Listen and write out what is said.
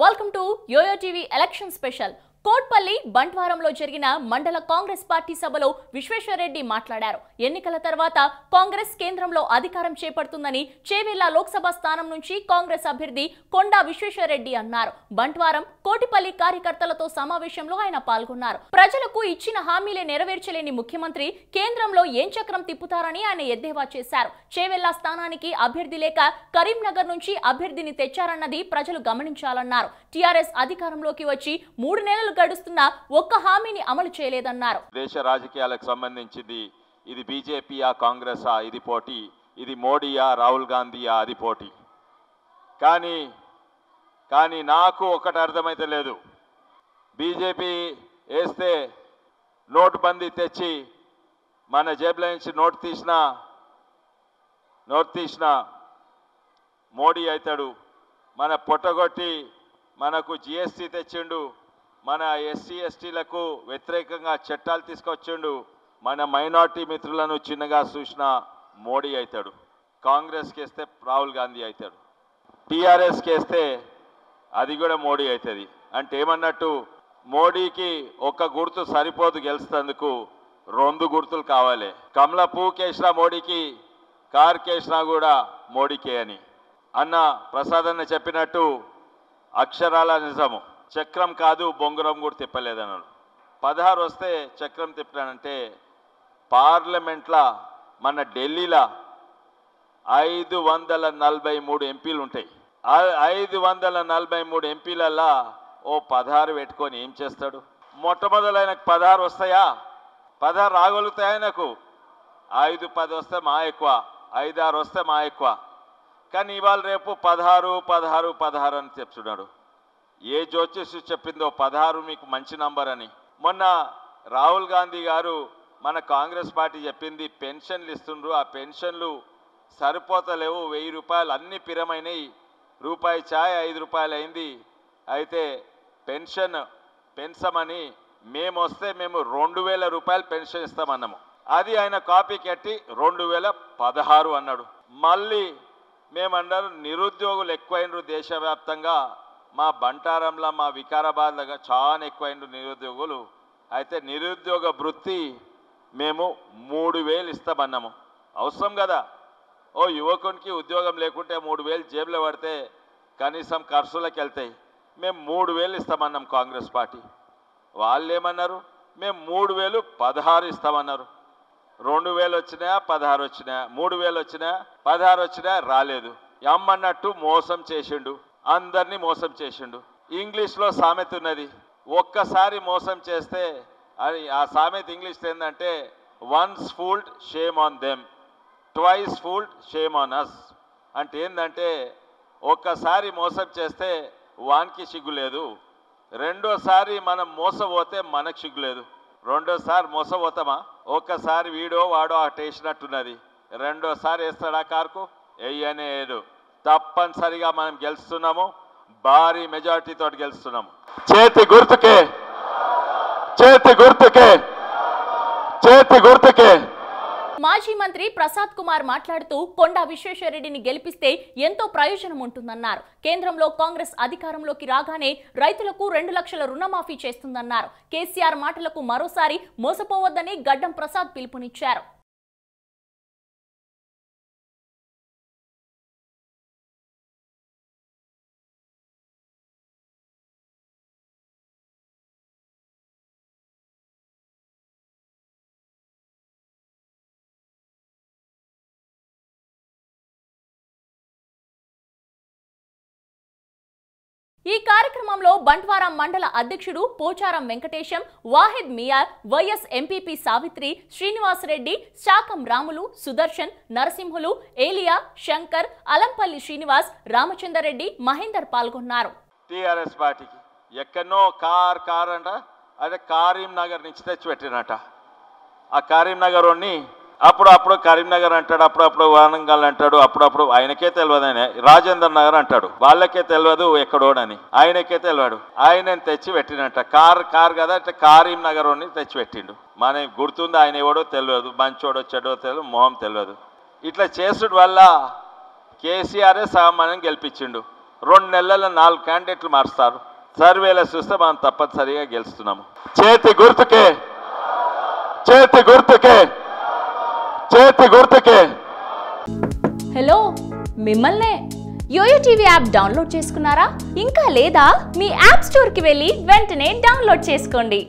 Welcome to YoYo TV election special. Kotpally బంట్వారంలో జరిగిన మండల కాంగ్రెస్ పార్టీ సభలో విశ్వేశ్వరరెడ్డి మాట్లాడారు. ఎన్నికల తర్వాత కాంగ్రెస్ కేంద్రంలో అధికారం చేపడుతుందని చేవెళ్ల లోక్సభ స్థానం నుంచి కాంగ్రెస్ అభ్యర్థి కొండా విశ్వేశ్వరరెడ్డి అన్నారు. బంట్వారం కోటిపల్లి కార్యకర్తలతో సమావేశంలో ఆయన పాల్గొన్నారు. ప్రజలకు ఇచ్చిన హామీలే నెరవేర్చలేని ముఖ్యమంత్రి కేంద్రంలో ఏం చక్రం తిప్పుతారని ఆయన ఎద్దేవా చేశారు. చేవెళ్ల స్థానానికి అభ్యర్థి లేక కరీంనగర్ నుంచి అభ్యర్థిని తెచ్చారన్నది ప్రజలు గమనించాలన్నారు. టీఆర్ఎస్ అధికారంలోకి వచ్చి 3 నెలలు గడుస్తున్నా ఒక్క హామీని అమలు చేయలేదన్నారు. దేశ రాజకీయాలకు సంబంధించింది ఇది బీజేపీయా కాంగ్రెసా ఇది పోటీ, ఇది మోడీయా రాహుల్ గాంధీయా అది పోటీ. కానీ నాకు ఒకటి అర్థమైతే లేదు. బీజేపీ వేస్తే నోటు బందీ తెచ్చి మన జేబులో నుంచి నోటు తీసిన మోడీ అవుతాడు. మన పొట్టగొట్టి మనకు జిఎస్టీ తెచ్చిండు, మన ఎస్సీ ఎస్టీలకు వ్యతిరేకంగా చట్టాలు తీసుకొచ్చిండు, మన మైనార్టీ మిత్రులను చిన్నగా చూసిన మోడీ అవుతాడు. కాంగ్రెస్కి వేస్తే రాహుల్ గాంధీ అవుతాడు, టీఆర్ఎస్కి వేస్తే అది కూడా మోడీ అవుతుంది. అంటే ఏమన్నట్టు, మోడీకి ఒక్క గుర్తు సరిపోదు గెలుస్తందుకు, 2 గుర్తులు కావాలి. కమల పువ్వుకేసినా మోడీకి, కారు కేసినా కూడా మోడీకే అని అన్న ప్రసాద్ అన్న చెప్పినట్టు అక్షరాల నిజము. చక్రం కాదు బొంగురం కూడా తిప్పలేదన్నాడు. 16 వస్తే చక్రం తిప్పానంటే పార్లమెంట్లో మన ఢిల్లీలో 543 ఎంపీలు ఉంటాయి. 543 ఎంపీలల్లా ఓ 16 పెట్టుకొని ఏం చేస్తాడు? మొట్టమొదలు ఆయనకు 16 వస్తాయా? 16 రాగలుగుతాయా? ఆయనకు 5-10 వస్తే మా ఎక్కువ, 5-6 వస్తే మా ఎక్కువ. కానీ ఇవాళ రేపు 16 అని చెప్తున్నాడు. ఏ జ్యోతిషి చెప్పిందో 16 మీకు మంచి నంబర్ అని. మొన్న రాహుల్ గాంధీ గారు మన కాంగ్రెస్ పార్టీ చెప్పింది పెన్షన్లు ఇస్తుండ్రు, ఆ పెన్షన్లు సరిపోతలేవు, 1000 రూపాయలు అన్ని పిరమైనవి, రూపాయి ఛాయ్ 5 రూపాయలు అయింది. అయితే పెన్షమని మేము వస్తే మేము 2000 రూపాయలు పెన్షన్ ఇస్తామన్నాము. అది ఆయన కాపీ కట్టి 2016 అన్నాడు. మళ్ళీ మేమన్నారు నిరుద్యోగులు ఎక్కువైనరు దేశవ్యాప్తంగా, మా బంటారంలో మా వికారాబాద్లో చాలా ఎక్కువైనరు నిరుద్యోగులు. అయితే నిరుద్యోగ వృత్తి మేము 3000 ఇస్తామన్నాము. అవసరం కదా, ఓ యువకునికి ఉద్యోగం లేకుంటే 3000 జేబులో పడితే కనీసం ఖర్చులకు వెళ్తాయి. మేము 3000 ఇస్తామన్నాం కాంగ్రెస్ పార్టీ. వాళ్ళు ఏమన్నారు, మేము 3016 ఇస్తామన్నారు. 2000 వచ్చినాయా, 16 వచ్చినాయా, 3000 వచ్చినాయా, 16 వచ్చినాయా, రాలేదు. అమ్మన్నట్టు మోసం చేసిండు, అందరినీ మోసం చేసిండు. ఇంగ్లీష్లో సామెత ఉన్నది, ఒక్కసారి మోసం చేస్తే అది ఆ సామెత ఇంగ్లీష్ ఏంటంటే once fooled shame on them, twice fooled shame on us. అంటే ఏంటంటే ఒక్కసారి మోసం చేస్తే వానికి సిగ్గు లేదు, రెండోసారి మనం మోసపోతే మనకు సిగ్గు లేదు. రెండోసారి మోసపోతామా? ఒక్కసారి వీడో వాడో అటు వేసినట్టున్నది, రెండోసారి వేస్తాడా కార్కు? వేయనే వేయడు. తప్పనిసరిగా మనం గెలుస్తున్నాము, భారీ మెజార్టీతో గెలుస్తున్నాము. చేతి గుర్తుకే, చేతి గుర్తుకే, చేతి గుర్తుకే. మాజీ మంత్రి ప్రసాద్ కుమార్ మాట్లాడుతూ కొండా విశ్వేశ్వరరెడ్డిని గెలిపిస్తే ఎంతో ప్రయోజనం ఉంటుందన్నారు. కేంద్రంలో కాంగ్రెస్ అధికారంలోకి రాగానే రైతులకు 2 లక్షల రుణమాఫీ చేస్తుందన్నారు. కేసీఆర్ మాటలకు మరోసారి మోసపోవద్దని గడ్డం ప్రసాద్ పిలుపునిచ్చారు. ఈ కార్యక్రమంలో బంట్వారం మండల అధ్యక్షుడు పోచారం వెంకటేశం, వాహిద్ మియార్, వైఎస్ ఎంపీపీ సావిత్రి, శ్రీనివాసరెడ్డి, శాకం రాములు, సుదర్శన్, నరసింహులు, ఏలియా, శంకర్, అలంపల్లి శ్రీనివాస్, రామచంద్రరెడ్డి, మహేందర్ పాల్గొన్నారు. టీఆర్ఎస్ పార్టీకి ఎక్కడనో కార్ అంట, అదే కరీంనగర్ నుంచి తెచ్చిపెట్టినట. ఆ కరీంనగర్ అప్పుడప్పుడు కరీంనగర్ అంటాడు, అప్పుడప్పుడు వరంగల్ అంటాడు, అప్పుడప్పుడు ఆయనకే తెలియదు, ఆయన రాజేందర్ నగర్ అంటాడు, వాళ్ళకే తెలియదు ఎక్కడోడని, ఆయనకే తెలియదు. ఆయనని తెచ్చి పెట్టినట్ట. కార్ కదా అంటే కరీంనగర్ తెచ్చి పెట్టిండు. మన గుర్తుంది, ఆయన ఎవడో తెలియదు, మంచోడో చెడో తెలియదు, మొహం తెలియదు. ఇట్లా చేసుడు వల్ల కేసీఆరే సగం మనం గెలిపించిండు. 2 నెలల 4 క్యాండిడేట్లు మారుస్తారు. సర్వేలో చూస్తే మనం తప్పనిసరిగా గెలుస్తున్నాము. చేతి గుర్తుకే, చేతి గుర్తుకే, చేతి గుర్తుకే. హలో, మిమ్మల్నే. యోయో టీవీ యాప్ డౌన్లోడ్ చేసుకున్నారా? ఇంకా లేదా? మీ యాప్ స్టోర్కి వెళ్ళి వెంటనే డౌన్లోడ్ చేసుకోండి.